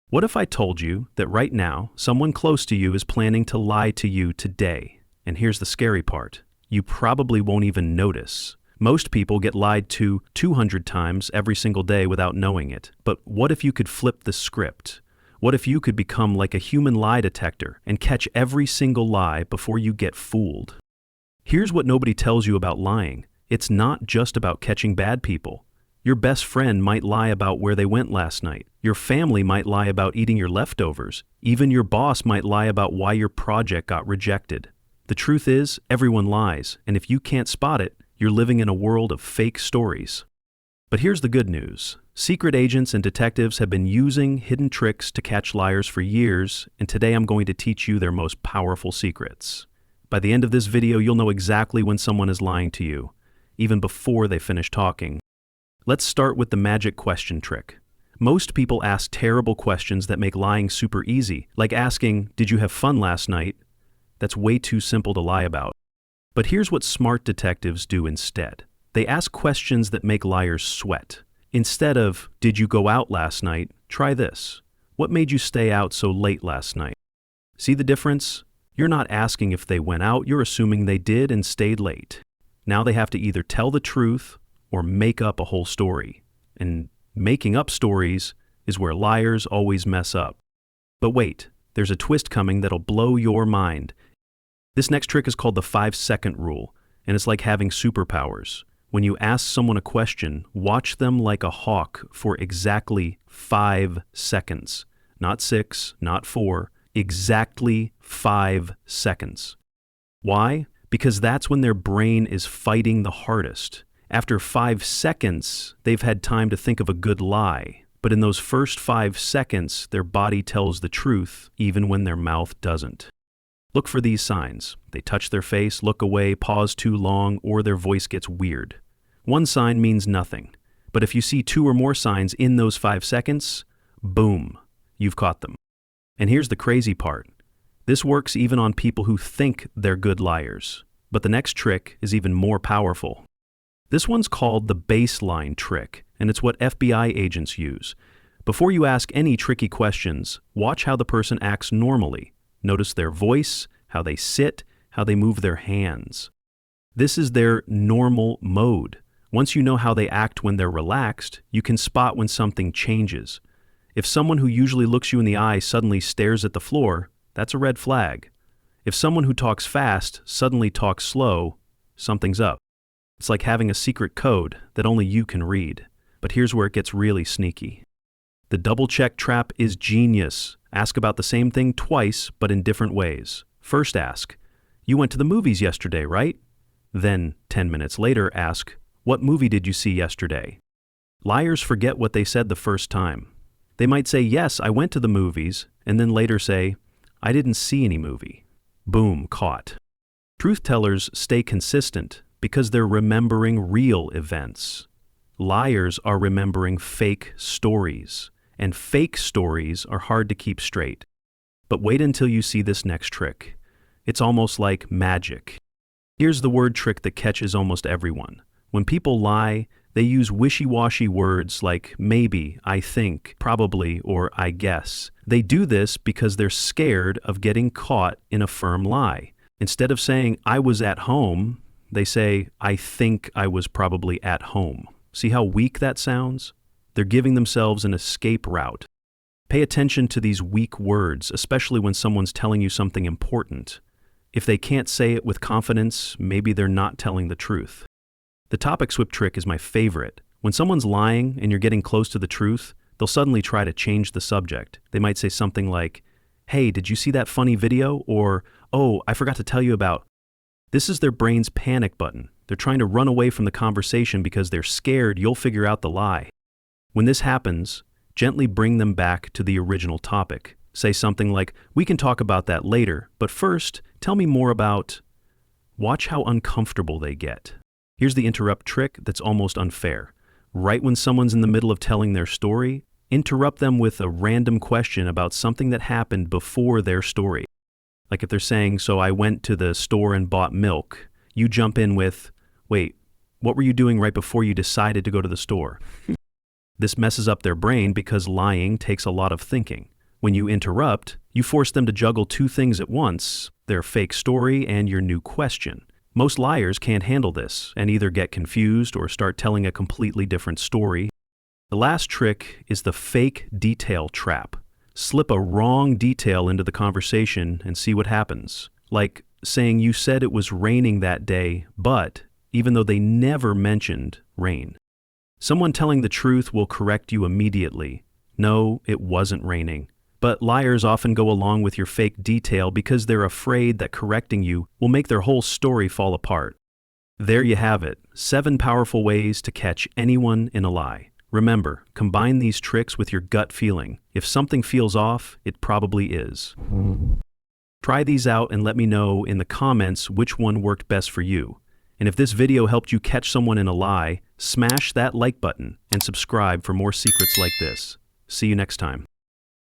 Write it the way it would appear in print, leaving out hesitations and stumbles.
What if I told you that right now, someone close to you is planning to lie to you today? And here's the scary part. You probably won't even notice. Most people get lied to 200 times every single day without knowing it. But what if you could flip the script? What if you could become like a human lie detector and catch every single lie before you get fooled? Here's what nobody tells you about lying. It's not just about catching bad people. Your best friend might lie about where they went last night. Your family might lie about eating your leftovers. Even your boss might lie about why your project got rejected. The truth is, everyone lies, and if you can't spot it, you're living in a world of fake stories. But here's the good news. Secret agents and detectives have been using hidden tricks to catch liars for years, and today I'm going to teach you their most powerful secrets. By the end of this video, you'll know exactly when someone is lying to you, even before they finish talking. Let's start with the magic question trick. Most people ask terrible questions that make lying super easy, like asking, "Did you have fun last night?" That's way too simple to lie about. But here's what smart detectives do instead. They ask questions that make liars sweat. Instead of, "Did you go out last night?" try this. "What made you stay out so late last night?" See the difference? You're not asking if they went out, you're assuming they did and stayed late. Now they have to either tell the truth or make up a whole story. And making up stories is where liars always mess up. But wait, there's a twist coming that'll blow your mind. This next trick is called the 5-second rule, and it's like having superpowers. When you ask someone a question, watch them like a hawk for exactly 5 seconds. Not 6, not 4, exactly 5 seconds. Why? Because that's when their brain is fighting the hardest. After 5 seconds, they've had time to think of a good lie. But in those first 5 seconds, their body tells the truth, even when their mouth doesn't. Look for these signs. They touch their face, look away, pause too long, or their voice gets weird. One sign means nothing. But if you see 2 or more signs in those 5 seconds, boom, you've caught them. And here's the crazy part. This works even on people who think they're good liars. But the next trick is even more powerful. This one's called the baseline trick, and it's what FBI agents use. Before you ask any tricky questions, watch how the person acts normally. Notice their voice, how they sit, how they move their hands. This is their normal mode. Once you know how they act when they're relaxed, you can spot when something changes. If someone who usually looks you in the eye suddenly stares at the floor, that's a red flag. If someone who talks fast suddenly talks slow, something's up. It's like having a secret code that only you can read. But here's where it gets really sneaky. The double-check trap is genius. Ask about the same thing twice, but in different ways. First ask, "You went to the movies yesterday, right?" Then, 10 minutes later, ask, "What movie did you see yesterday?" Liars forget what they said the first time. They might say, "Yes, I went to the movies," and then later say, "I didn't see any movie." Boom, caught. Truth tellers stay consistent because they're remembering real events. Liars are remembering fake stories, and fake stories are hard to keep straight. But wait until you see this next trick. It's almost like magic. Here's the word trick that catches almost everyone. When people lie, they use wishy-washy words like maybe, I think, probably, or I guess. They do this because they're scared of getting caught in a firm lie. Instead of saying, "I was at home," they say, "I think I was probably at home." See how weak that sounds? They're giving themselves an escape route. Pay attention to these weak words, especially when someone's telling you something important. If they can't say it with confidence, maybe they're not telling the truth. The topic swip trick is my favorite. When someone's lying and you're getting close to the truth, they'll suddenly try to change the subject. They might say something like, "Hey, did you see that funny video?" Or, "Oh, I forgot to tell you about." This is their brain's panic button. They're trying to run away from the conversation because they're scared you'll figure out the lie. When this happens, gently bring them back to the original topic. Say something like, "We can talk about that later, but first, tell me more about..." Watch how uncomfortable they get. Here's the interrupt trick that's almost unfair. Right when someone's in the middle of telling their story, interrupt them with a random question about something that happened before their story. Like if they're saying, "So I went to the store and bought milk," you jump in with, "Wait, what were you doing right before you decided to go to the store?" This messes up their brain because lying takes a lot of thinking. When you interrupt, you force them to juggle two things at once, their fake story and your new question. Most liars can't handle this and either get confused or start telling a completely different story. The last trick is the fake detail trap. Slip a wrong detail into the conversation and see what happens. Like saying you said it was raining that day, but even though they never mentioned rain. Someone telling the truth will correct you immediately. No, it wasn't raining. But liars often go along with your fake detail because they're afraid that correcting you will make their whole story fall apart. There you have it, 7 powerful ways to catch anyone in a lie. Remember, combine these tricks with your gut feeling. If something feels off, it probably is. Try these out and let me know in the comments which one worked best for you. And if this video helped you catch someone in a lie, smash that like button and subscribe for more secrets like this. See you next time.